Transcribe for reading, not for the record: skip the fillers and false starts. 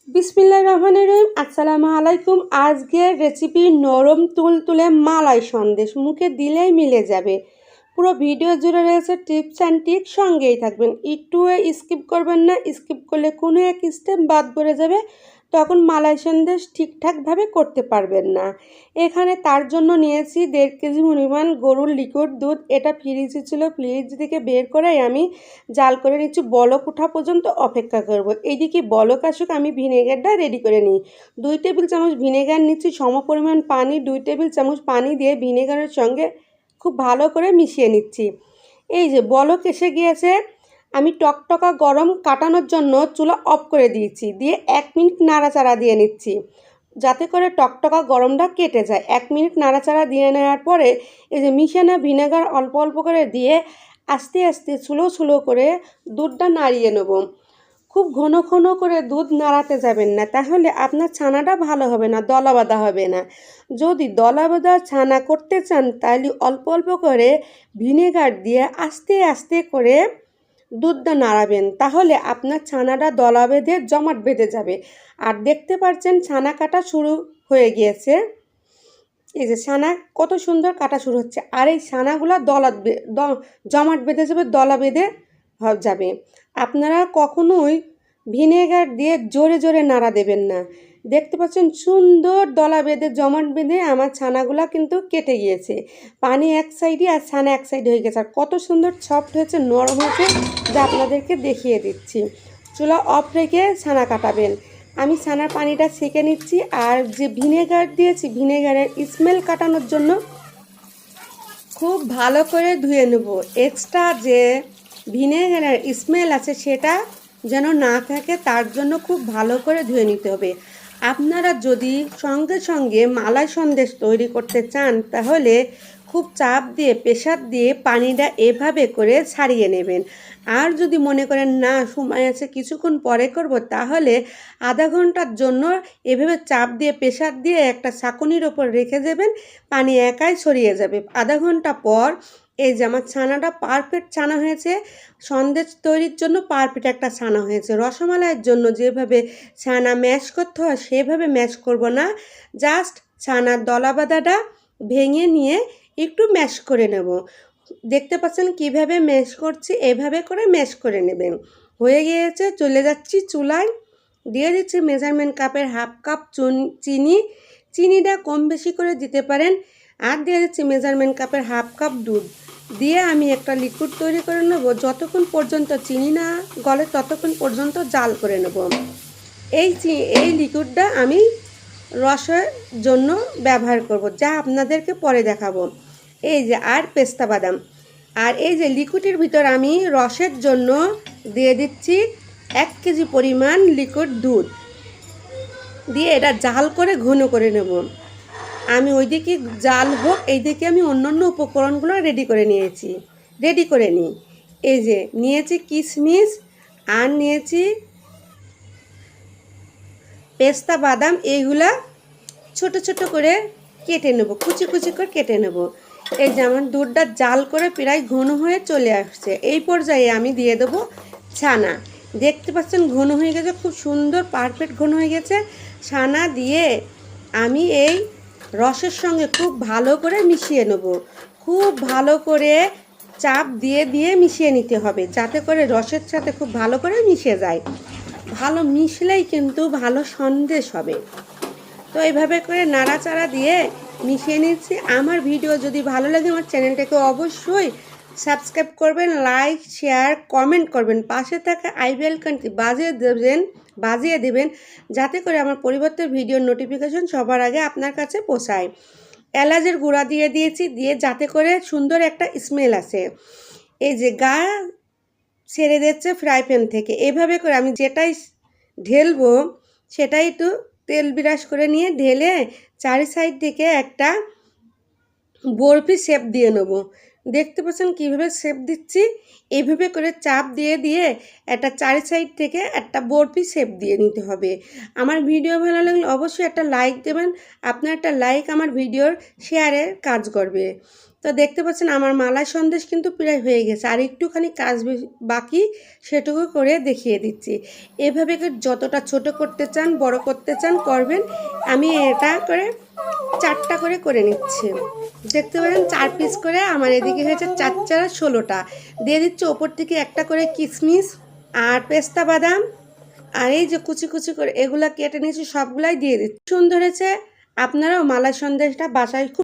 বিসমিল্লাহির রহমানির রহিম। আসসালামু আলাইকুম। আজকের রেসিপি নরম তুলতুলে মালাই সন্দেশ, মুখে দিলেই মিলে যাবে। পুরো ভিডিও জুড়ে রয়েছে টিপস অ্যান্ড ট্রিক, সঙ্গেই থাকবেন, একটুও স্কিপ করবেন না। স্কিপ করলে কোনো এক স্টেপ বাদ পড়ে যাবে, তখন মালাই সন্দেশ ঠিকঠাকভাবে করতে পারবেন না। এখানে তার জন্য নিয়েছি 1.5 কেজি পরিমাণ গরুর লিকুইড দুধ। এটা ফ্রিজে ছিল, ফ্রিজ থেকে বের করে আমি জাল করে নিচ্ছি। বলক ওঠা পর্যন্ত অপেক্ষা করব। এইদিকে বলক আসুক, আমি ভিনেগারটা রেডি করে নিই। 2 টেবিল চামচ ভিনেগার নিচ্ছি, সমপরিমাণ পানি 2 টেবিল চামচ পানি দিয়ে ভিনেগারের সঙ্গে খুব ভালো করে মিশিয়ে নিচ্ছি। এই যে বলক এসে গিয়েছে, আমি টকটকা গরম কাটানোর জন্য চুলা অফ করে দিয়েছি, দিয়ে 1 মিনিট নাড়াচাড়া দিয়ে নিচ্ছি যাতে করে টকটকা গরমটা কেটে যায়। 1 মিনিট নাড়াচাড়া দিয়ে নেওয়ার পরে এই যে মিশানো ভিনেগার অল্প অল্প করে দিয়ে আস্তে আস্তে স্লো স্লো করে দুধটা নাড়িয়ে নেব। খুব ঘন ঘন করে দুধ নাড়াতে যাবেন না, তাহলে আপনার ছানাটা ভালো হবে না, দলা বাঁধা হবে না। যদি দলা বাঁধা ছানা করতে চান তাহলে অল্প অল্প করে ভিনেগার দিয়ে আস্তে আস্তে করে দুধটা নাড়াবেন, তাহলে আপনার ছানাটা দলা বেঁধে জমাট বেঁধে যাবে। আর দেখতে পাচ্ছেন ছানা কাটা শুরু হয়ে গিয়েছে। এই যে ছানা কত সুন্দর কাটা শুরু হচ্ছে, আর এই ছানাগুলো জমাট বেঁধে যাবে, দলা বেঁধে যাবে। আপনারা কখনোই ভিনেগার দিয়ে জোরে জোরে নাড়া দেবেন না। দেখতে পাচ্ছেন সুন্দর দলা বেঁধে জমাট বেঁধে আমার ছানাগুলো কিন্তু কেটে গিয়েছে। পানি এক সাইডে আর ছানা এক সাইডে হয়ে গেছে, আর কত সুন্দর সফট হয়েছে, নরম হয়েছে, যা আপনাদেরকে দেখিয়ে দিচ্ছি। চুলা অফ রেখে ছানা কাটাবেন। আমি ছানার পানিটা ছেঁকে নিচ্ছি, আর যে ভিনেগার দিয়েছি ভিনেগারের স্মেল কাটানোর জন্য খুব ভালো করে ধুয়ে নেব। এক্সট্রা যে ভিনেগারের স্মেল আছে সেটা যেন না থাকে, তার জন্য খুব ভালো করে ধুয়ে নিতে হবে। আপনারা যদি সঙ্গে সঙ্গে মালাই সন্দেশ তৈরি করতে চান তাহলে খুব চাপ দিয়ে প্রেসার দিয়ে পানিটা এভাবে করে ছাড়িয়ে নেবেন। আর যদি মনে করেন না সময় আছে কিছুক্ষণ পরে করব, তাহলে আধা ঘন্টার জন্য এভাবে চাপ দিয়ে প্রেসার দিয়ে একটা ছাঁকুনির ওপর রেখে দেবেন, পানি একাই ছড়িয়ে যাবে। আধা ঘন্টা পর এই যে আমার ছানাটা পারফেক্ট ছানা হয়েছে, সন্দেশ তৈরির জন্য পারফেক্ট একটা ছানা হয়েছে। রসমালাইয়ের জন্য যেভাবে ছানা ম্যাশ করতে হয় সেভাবে ম্যাশ করব না, জাস্ট ছানার দলা বাঁধাটা ভেঙে নিয়ে একটু ম্যাশ করে নেব। দেখতে পাচ্ছেন কিভাবে ম্যাশ করছি, এভাবে করে ম্যাশ করে নেবেন। হয়ে গিয়েছে, চলে যাচ্ছি চুলায়, দিয়ে দিচ্ছি মেজারমেন্ট কাপের হাফ কাপ চিনি। চিনিটা কম বেশি করে দিতে পারেন। আর দিয়ে দিচ্ছি মেজারমেন্ট কাপের হাফ কাপ দুধ। দিয়ে আমি একটা লিকুইড তৈরি করে নেব। যতক্ষণ পর্যন্ত চিনি না গলে ততক্ষণ পর্যন্ত জাল করে নেব। এই লিকুইডটা আমি রসের জন্য ব্যবহার করব, যা আপনাদেরকে পরে দেখাবো। এই যে আর পেস্তা বাদাম, আর এই যে লিকুইডের ভিতর আমি রসের জন্য দিয়ে দিচ্ছি 1 কেজি পরিমাণ লিকুইড দুধ, দিয়ে এটা জাল করে ঘন করে নেব। আমি ওইদিকে জাল হোক, এইদিকে আমি অন্যান্য উপকরণগুলো রেডি করে নিই। এই যে নিয়েছি কিশমিশ, আর নিয়েছি পেস্তা বাদাম, এইগুলা ছোট ছোট করে কেটে নেব, কুচি কুচি করে কেটে নেব। এই যে আমার দুধটা জাল করে প্রায় ঘন হয়ে চলে আসছে। এই পর্যায়ে আমি দিয়ে দেবো ছানা। দেখতে পাচ্ছেন ঘন হয়ে গেছে, খুব সুন্দর পারফেক্ট ঘন হয়ে গেছে। ছানা দিয়ে আমি এই রসের সঙ্গে খুব ভালো করে মিশিয়ে নেব। খুব ভালো করে চাপ দিয়ে দিয়ে মিশিয়ে নিতে হবে, যাতে করে রসের সাথে খুব ভালো করে মিশে যায়। ভালো মিশলেই কিন্তু ভালো সন্দেশ হবে। তো এইভাবে করে নাড়াচাড়া দিয়ে মিশিয়ে নিচ্ছি। আমার ভিডিও যদি ভালো লাগে আমার চ্যানেলটাকে অবশ্যই সাবস্ক্রাইব করবেন, লাইক শেয়ার কমেন্ট করবেন, পাশে থাকা আই বেল আইকনটি বাজিয়ে দেবেন, যাতে করে আমার পরিবর্তিত ভিডিওর নোটিফিকেশন সবার আগে আপনার কাছে পৌঁছায়। এলাচের গুঁড়া দিয়ে দিয়েছি, দিয়ে যাতে করে সুন্দর একটা স্মেল আসে। এই যে গা ছেড়ে দিচ্ছে ফ্রাই প্যান থেকে, এভাবে করে আমি যেটাই ঢেলবো সেটাই একটু তেল ব্রাশ করে নিয়ে ঢেলে চারি সাইড থেকে একটা বরফি শেপ দিয়ে নেব। দেখতে পাচ্ছেন কীভাবে শেপ দিচ্ছি, এইভাবে করে চাপ দিয়ে দিয়ে একটা চারি সাইড থেকে একটা বরফি শেপ দিয়ে নিতে হবে। আমার ভিডিও ভালো লাগলে অবশ্যই একটা লাইক দেবেন। আপনার একটা লাইক আমার ভিডিওর শেয়ারের কাজ করবে। তো দেখতে পাচ্ছেন আমার মালাই সন্দেশ কিন্তু প্রায় হয়ে গেছে, আর একটুখানি কাজ বাকি, সেটুকু করে দেখিয়ে দিচ্ছি। এভাবে যতটা ছোট করতে চান, বড় করতে চান করবেন। আমি এটা করে 4টা করে নিচ্ছি। দেখতে পাচ্ছেন 4 পিস করে আমার এদিকে হয়েছে 4 4 16টা। দিয়ে দিচ্ছি ওপর থেকে একটা করে কিশমিশ আর পেস্তা বাদাম, আর এই যে কুচি কুচি করে এগুলা কেটে নিয়েছি সবগুলাই দিয়ে দিচ্ছি। সুন্দর হয়েছে। আপনারাও মালাই সন্দেশটা বাসায় খুব